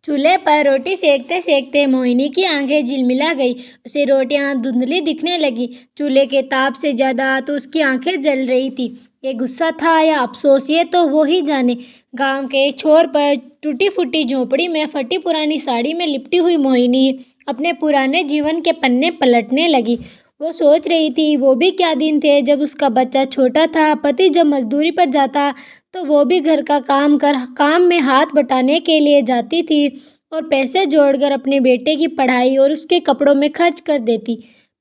चूल्हे पर रोटी सेकते सेकते मोहिनी की आंखें झिलमिला गई। उसे रोटियां धुंधली दिखने लगी। चूल्हे के ताप से ज्यादा तो उसकी आंखें जल रही थी। ये गुस्सा था या अफसोस, ये तो वो ही जाने। गांव के एक छोर पर टूटी फूटी झोपड़ी में फटी पुरानी साड़ी में लिपटी हुई मोहिनी अपने पुराने जीवन के पन्ने पलटने लगी। वो सोच रही थी वो भी क्या दिन थे जब उसका बच्चा छोटा था, पति जब मजदूरी पर जाता तो वो भी घर का काम में हाथ बटाने के लिए जाती थी और पैसे जोड़कर अपने बेटे की पढ़ाई और उसके कपड़ों में खर्च कर देती।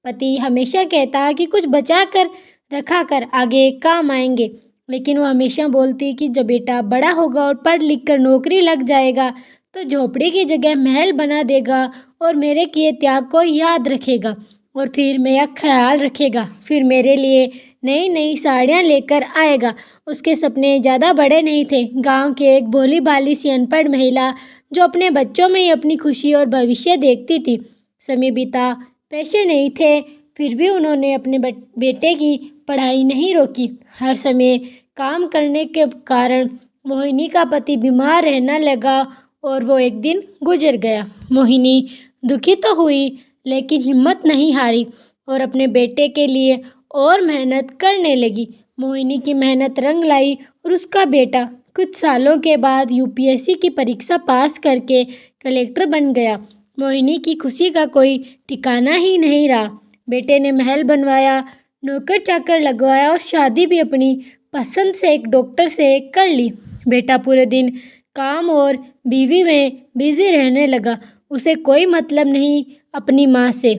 पति हमेशा कहता कि कुछ बचा कर रखा कर, आगे काम आएंगे, लेकिन वो हमेशा बोलती कि जब बेटा बड़ा होगा और पढ़ लिख कर नौकरी लग जाएगा तो झोपड़ी की जगह महल बना देगा और मेरे किए त्याग को याद रखेगा और फिर मेरा ख्याल रखेगा, फिर मेरे लिए नई नई साड़ियाँ लेकर आएगा। उसके सपने ज़्यादा बड़े नहीं थे। गांव की एक भोली भाली सी अनपढ़ महिला जो अपने बच्चों में ही अपनी खुशी और भविष्य देखती थी। समय बीता, पैसे नहीं थे, फिर भी उन्होंने अपने बेटे की पढ़ाई नहीं रोकी। हर समय काम करने के कारण मोहिनी का पति बीमार रहने लगा और वो एक दिन गुजर गया। मोहिनी दुखी तो हुई लेकिन हिम्मत नहीं हारी और अपने बेटे के लिए और मेहनत करने लगी। मोहिनी की मेहनत रंग लाई और उसका बेटा कुछ सालों के बाद यूपीएससी की परीक्षा पास करके कलेक्टर बन गया। मोहिनी की खुशी का कोई ठिकाना ही नहीं रहा। बेटे ने महल बनवाया, नौकर चाकर लगवाया और शादी भी अपनी पसंद से एक डॉक्टर से कर ली। बेटा पूरे दिन काम और बीवी में बिजी रहने लगा। उसे कोई मतलब नहीं अपनी माँ से।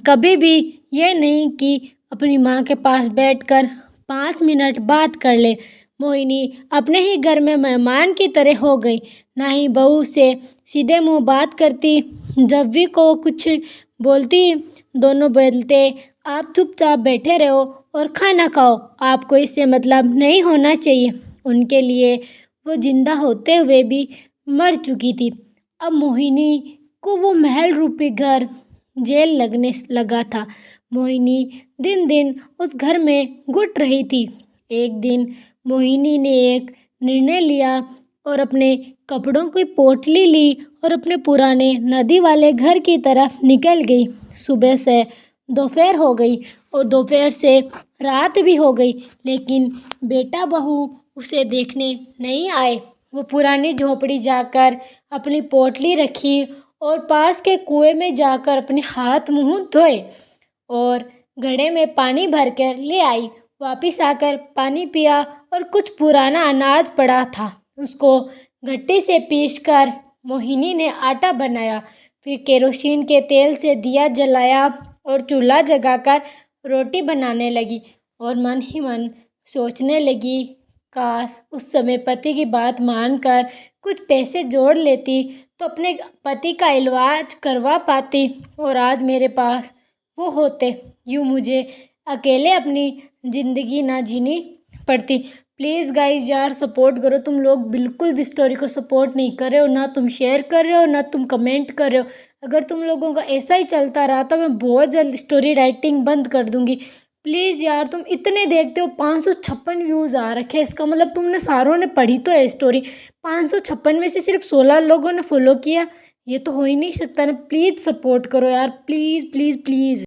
कभी भी ये नहीं कि अपनी माँ के पास बैठकर 5 मिनट बात कर ले। मोहिनी अपने ही घर में मेहमान की तरह हो गई। ना ही बहू से सीधे मुंह बात करती, जब भी को कुछ बोलती दोनों बोलते आप चुपचाप बैठे रहो और खाना खाओ, आपको इससे मतलब नहीं होना चाहिए। उनके लिए वो जिंदा होते हुए भी मर चुकी थी। अब मोहिनी को वो महल रूपी घर जेल लगने लगा था। मोहिनी दिन दिन उस घर में घुट रही थी। एक दिन मोहिनी ने एक निर्णय लिया और अपने कपड़ों की पोटली ली और अपने पुराने नदी वाले घर की तरफ निकल गई। सुबह से दोपहर हो गई और दोपहर से रात भी हो गई, लेकिन बेटा बहू उसे देखने नहीं आए। वो पुरानी झोपड़ी जाकर अपनी पोटली रखी और पास के कुएं में जाकर अपने हाथ मुंह धोए और घड़े में पानी भरकर ले आई। वापिस आकर पानी पिया और कुछ पुराना अनाज पड़ा था, उसको घट्टी से पीसकर मोहिनी ने आटा बनाया। फिर केरोसिन के तेल से दिया जलाया और चूल्हा जगाकर रोटी बनाने लगी और मन ही मन सोचने लगी, काश उस समय पति की बात मानकर कुछ पैसे जोड़ लेती तो अपने पति का इलाज करवा पाती और आज मेरे पास वो होते, यूँ मुझे अकेले अपनी ज़िंदगी ना जीनी पड़ती। प्लीज़ गाइज यार सपोर्ट करो। तुम लोग बिल्कुल भी स्टोरी को सपोर्ट नहीं कर रहे हो, ना तुम शेयर कर रहे हो, ना तुम कमेंट कर रहे हो। अगर तुम लोगों का ऐसा ही चलता रहा तो मैं बहुत जल्द स्टोरी राइटिंग बंद कर दूँगी। प्लीज़ यार, तुम इतने देखते हो, 556 व्यूज़ आ रखे हैं, इसका मतलब तुमने सारों ने पढ़ी तो है स्टोरी। 556 में से सिर्फ 16 लोगों ने फॉलो किया, ये तो हो ही नहीं सकता ना। प्लीज़ सपोर्ट करो यार, प्लीज़ प्लीज़ प्लीज़।